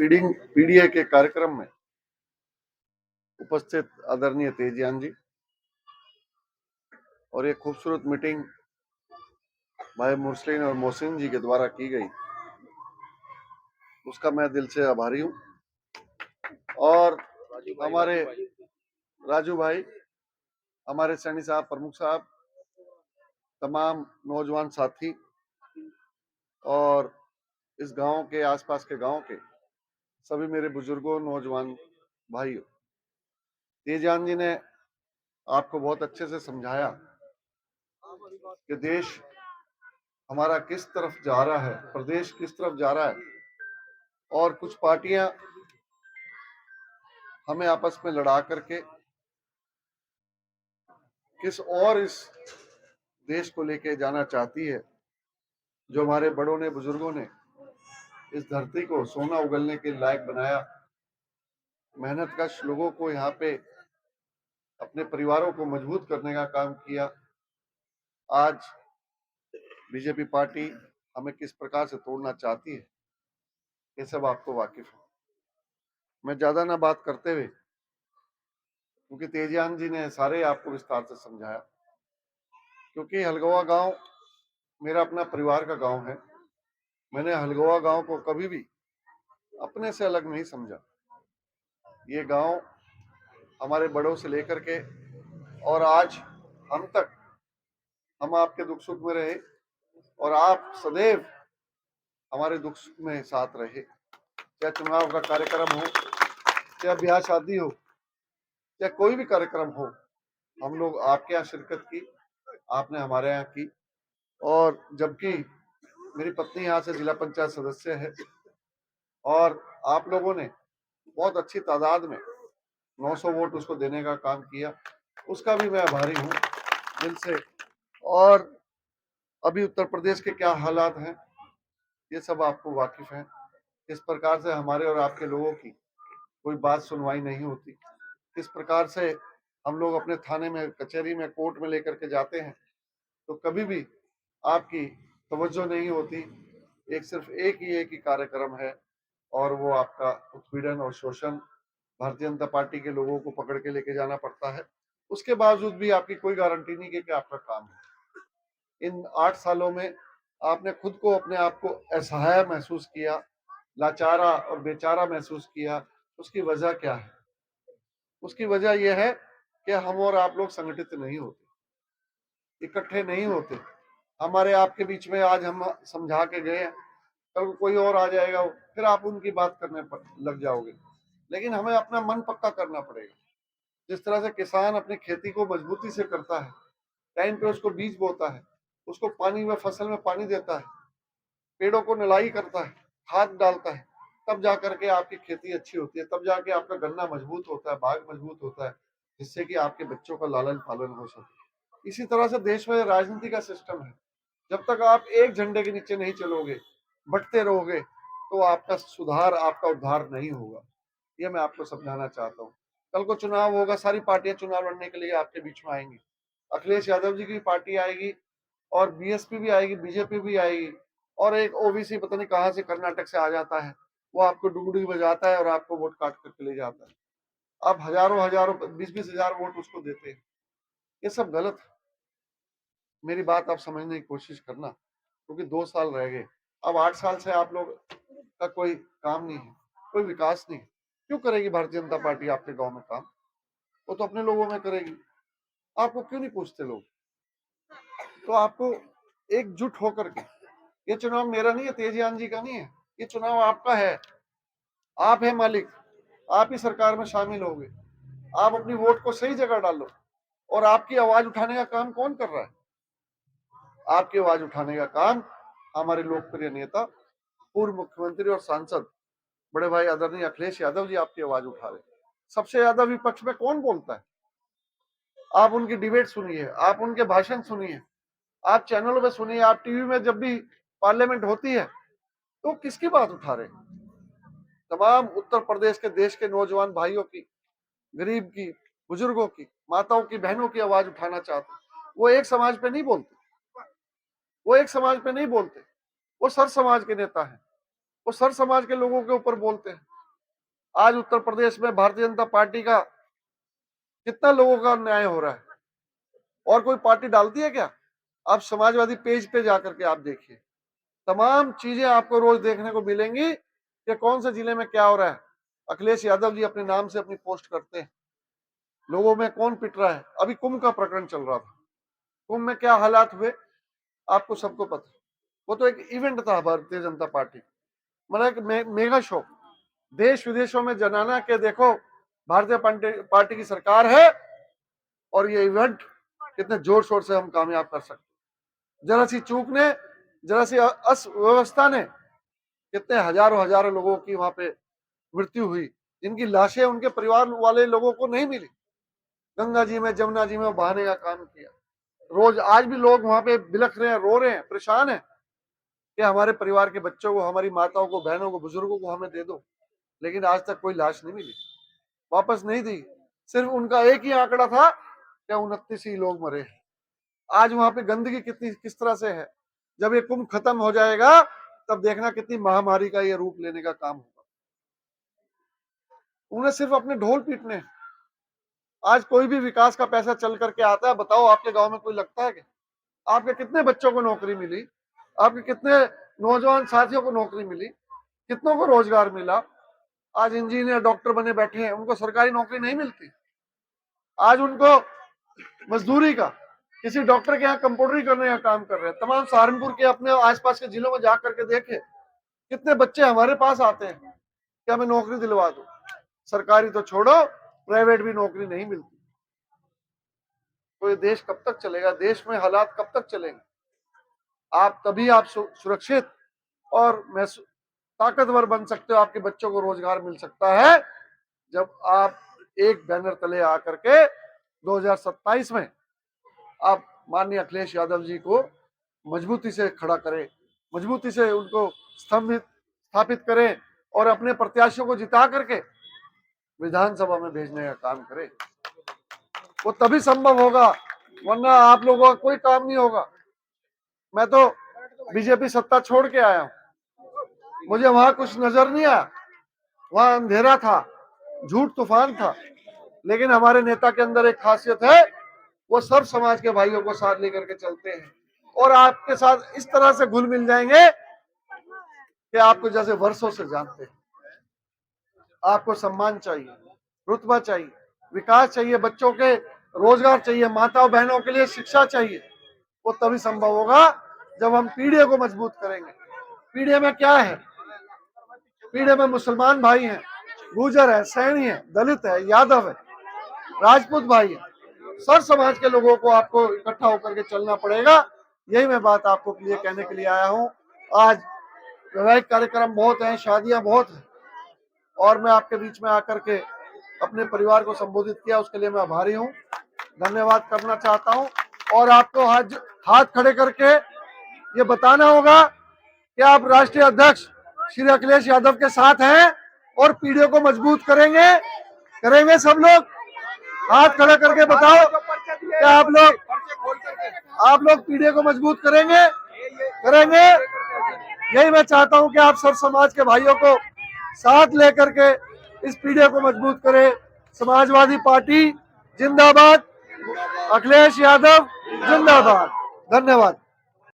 PDA के कार्यक्रम में उपस्थित आदरणीय तेजियान जी और एक खूबसूरत मीटिंग भाई मुरसलीन और मोहसिन जी के द्वारा की गई, उसका मैं दिल से आभारी हूं। और हमारे राजू भाई, हमारे सैनी साहब, प्रमुख साहब, तमाम नौजवान साथी और इस गांव के आसपास के गांव के सभी मेरे बुजुर्गों, नौजवान भाइयों, तेजान जी ने आपको बहुत अच्छे से समझाया कि देश हमारा किस तरफ जा रहा है, प्रदेश किस तरफ जा रहा है, और कुछ पार्टियां हमें आपस में लड़ा करके किस और इस देश को लेके जाना चाहती है। जो हमारे बड़ों ने, बुजुर्गों ने इस धरती को सोना उगलने के लायक बनाया, मेहनत कश लोगों को यहाँ पे अपने परिवारों को मजबूत करने का काम किया, आज बीजेपी पार्टी हमें किस प्रकार से तोड़ना चाहती है, ये सब आपको वाकिफ है। मैं ज्यादा ना बात करते हुए, क्योंकि तेजियान जी ने सारे आपको विस्तार से समझाया, क्योंकि हलगवा गांव मेरा अपना परिवार का गांव है। मैंने हलगवा गांव को कभी भी अपने से अलग नहीं समझा। ये गांव हमारे बड़ों से लेकर के और आज हम तक, हम आपके दुख सुख में रहे और आप सदैव हमारे दुख सुख में साथ रहे। चाहे चुनाव का कार्यक्रम हो, चाहे ब्याह शादी हो, चाहे कोई भी कार्यक्रम हो, हम लोग आपके यहाँ शिरकत की, आपने हमारे यहाँ की। और जबकि मेरी पत्नी यहाँ से जिला पंचायत सदस्य है और आप लोगों ने बहुत अच्छी तादाद में 900 वोट उसको देने का काम किया, उसका भी मैं आभारी हूँ दिल से। और अभी उत्तर प्रदेश के क्या हालात हैं, ये सब आपको वाकिफ है। किस प्रकार से हमारे और आपके लोगों की कोई बात सुनवाई नहीं होती, किस प्रकार से हम लोग अपने थाने में, कचहरी में, कोर्ट में लेकर के जाते हैं तो कभी भी आपकी तवज्जो नहीं होती। सिर्फ एक ही कार्यक्रम है और वो आपका उत्पीड़न और शोषण। भारतीय जनता पार्टी के लोगों को पकड़ के लेके जाना पड़ता है, उसके बावजूद भी आपकी कोई गारंटी नहीं कि आपका काम है। इन 8 सालों में आपने खुद को, अपने आप को असहाय महसूस किया, लाचारा और बेचारा महसूस किया। उसकी वजह क्या है? उसकी वजह यह है कि हम और आप लोग संगठित नहीं होते, इकट्ठे नहीं होते। हमारे आपके बीच में आज हम समझा के गए, कल कोई और आ जाएगा, फिर आप उनकी बात करने पर लग जाओगे। लेकिन हमें अपना मन पक्का करना पड़ेगा। जिस तरह से किसान अपनी खेती को मजबूती से करता है, टाइम पे उसको बीज बोता है, उसको पानी में, फसल में पानी देता है, पेड़ों को निराई करता है, खाद डालता है, तब जा करके आपकी खेती अच्छी होती है, तब जाके आपका गन्ना मजबूत होता है, बाग मजबूत होता है, जिससे कि आपके बच्चों का लालन पालन हो सके। इसी तरह से देश में राजनीति का सिस्टम है। जब तक आप एक झंडे के नीचे नहीं चलोगे, बंटते रहोगे, तो आपका सुधार, आपका उद्धार नहीं होगा। ये मैं आपको समझाना चाहता हूँ। कल को चुनाव होगा, सारी पार्टियां चुनाव लड़ने के लिए आपके बीच में आएंगी। अखिलेश यादव जी की पार्टी आएगी और बीएसपी भी आएगी, बीजेपी भी आएगी, और एक ओबीसी पता नहीं कहां से, कर्नाटक से आ जाता है, वो आपको डुगडुगी बजाता है और आपको वोट काट करके ले जाता है। आप हजारों हजारों, 20-20 हजार वोट उसको देते हैं। ये सब गलत है। मेरी बात आप समझने की कोशिश करना, क्योंकि 2 साल रह गए। अब 8 साल से आप लोग का कोई काम नहीं है, कोई विकास नहीं है। क्यों करेगी भारतीय जनता पार्टी आपके गांव में काम? वो तो अपने लोगों में करेगी। आपको क्यों नहीं पूछते लोग? तो आपको एकजुट होकर के, ये चुनाव मेरा नहीं है, तेजियान जी का नहीं है, ये चुनाव आपका है। आप है मालिक, आप ही सरकार में शामिल होंगे। आप अपनी वोट को सही जगह डालो। और आपकी आवाज उठाने का काम कौन कर रहा है? आपकी आवाज उठाने का काम हमारे लोकप्रिय नेता, पूर्व मुख्यमंत्री और सांसद बड़े भाई आदरणीय अखिलेश यादव जी आपकी आवाज उठा रहे। सबसे ज्यादा विपक्ष में कौन बोलता है? आप उनकी डिबेट सुनिए, आप उनके भाषण सुनिए, आप चैनलों में सुनिए, आप टीवी में जब भी पार्लियामेंट होती है तो किसकी बात उठा रहे? तमाम उत्तर प्रदेश के, देश के नौजवान भाइयों की, गरीब की, बुजुर्गों की, माताओं की, बहनों की आवाज उठाना चाहते। वो एक समाज पे नहीं बोलते, वो एक समाज पे नहीं बोलते, वो सर समाज के नेता हैं, वो सर समाज के लोगों के ऊपर बोलते हैं। आज उत्तर प्रदेश में भारतीय जनता पार्टी का कितना लोगों का न्याय हो रहा है, और कोई पार्टी डालती है क्या? आप समाजवादी पेज पे जाकर के आप देखिए, तमाम चीजें आपको रोज देखने को मिलेंगी कि कौन से जिले में क्या हो रहा है। अखिलेश यादव जी अपने नाम से अपनी पोस्ट करते हैं, लोगों में कौन पिट रहा है। अभी कुंभ का प्रकरण चल रहा था, कुंभ में क्या हालात हुए आपको सबको पता। वो तो एक इवेंट था भारतीय जनता पार्टी, मतलब एक मेगा शो, देश विदेशों में जनाना के देखो भारतीय पार्टी की सरकार है और ये इवेंट कितने जोर शोर से हम कामयाब कर सकते। जरा सी चूक ने, जरा सी अव्यवस्था ने कितने हजारों लोगों की वहां पे मृत्यु हुई, जिनकी लाशें उनके परिवार वाले लोगों को नहीं मिली। गंगा जी में, जमुना जी में बहाने का काम किया। रोज आज भी लोग वहां पे बिलख रहे हैं, रो रहे हैं, परेशान हैं कि हमारे परिवार के बच्चों को, हमारी माताओं को, बहनों को, बुजुर्गों को हमें दे दो। लेकिन आज तक कोई लाश नहीं मिली, वापस नहीं दी। सिर्फ उनका एक ही आंकड़ा था कि 29 ही लोग मरे। आज वहां पे गंदगी कितनी किस तरह से है। जब ये कुंभ खत्म हो जाएगा तब देखना कितनी महामारी का ये रूप लेने का काम होगा। उन्हें सिर्फ अपने ढोल पीटने। आज कोई भी विकास का पैसा चल करके आता है, बताओ आपके गांव में कोई लगता है कि आपके कितने बच्चों को नौकरी मिली, आपके कितने नौजवान साथियों को नौकरी मिली, कितनों को रोजगार मिला। आज इंजीनियर डॉक्टर बने बैठे हैं, उनको सरकारी नौकरी नहीं मिलती। आज उनको मजदूरी का, किसी डॉक्टर के यहाँ कंपाउंडरी करने का काम कर रहे हैं। तमाम सहारनपुर के अपने आसपास के जिलों में जा करके देखे कितने बच्चे हमारे पास आते हैं कि हमें नौकरी दिलवा दो। सरकारी तो छोड़ो, प्राइवेट भी नौकरी नहीं मिलती। तो ये देश कब तक चलेगा? देश में हालात कब तक चलेंगे? आप तभी आप सुरक्षित और ताकतवर बन सकते हो, आपके बच्चों को रोजगार मिल सकता है जब आप एक बैनर तले आकर के 2027 में आप माननीय अखिलेश यादव जी को मजबूती से खड़ा करें, मजबूती से उनको स्थापित करें और अपने प्रत्याशियों को जिता करके विधानसभा में भेजने का काम करें। वो तभी संभव होगा, वरना आप लोगों का कोई काम नहीं होगा। मैं तो बीजेपी सत्ता छोड़ के आया हूं, मुझे वहां कुछ नजर नहीं आया, वहां अंधेरा था, झूठ तूफान था। लेकिन हमारे नेता के अंदर एक खासियत है, वो सब समाज के भाइयों को साथ लेकर के चलते हैं और आपके साथ इस तरह से घुल मिल जाएंगे कि आपको जैसे वर्षों से जानते हैं। आपको सम्मान चाहिए, रुतबा चाहिए, विकास चाहिए, बच्चों के रोजगार चाहिए, माताओं बहनों के लिए शिक्षा चाहिए। वो तभी संभव होगा जब हम पीढ़ी को मजबूत करेंगे। पीढ़ी में क्या है? पीढ़ी में मुसलमान भाई हैं, गुर्जर है, सैनी है, दलित है, यादव है, राजपूत भाई है। सर समाज के लोगों को आपको इकट्ठा होकर के चलना पड़ेगा। यही मैं बात आपको लिए कहने के लिए आया हूं। आज वैवाहिक कार्यक्रम बहुत हैं, शादियां बहुत हैं, और मैं आपके बीच में आकर के अपने परिवार को संबोधित किया, उसके लिए मैं आभारी हूं, धन्यवाद करना चाहता हूं। और आपको हाथ खड़े करके ये बताना होगा कि आप राष्ट्रीय अध्यक्ष श्री अखिलेश यादव के साथ हैं और पीढ़ियों को मजबूत करेंगे सब लोग। हाथ खड़ा करके बताओ कि आप लोग पीढ़ियों को मजबूत करेंगे। यही मैं चाहता हूं कि आप सब समाज के भाइयों को साथ लेकर के इस पीढ़ी को मजबूत करें। समाजवादी पार्टी जिंदाबाद, अखिलेश यादव जिंदाबाद। धन्यवाद।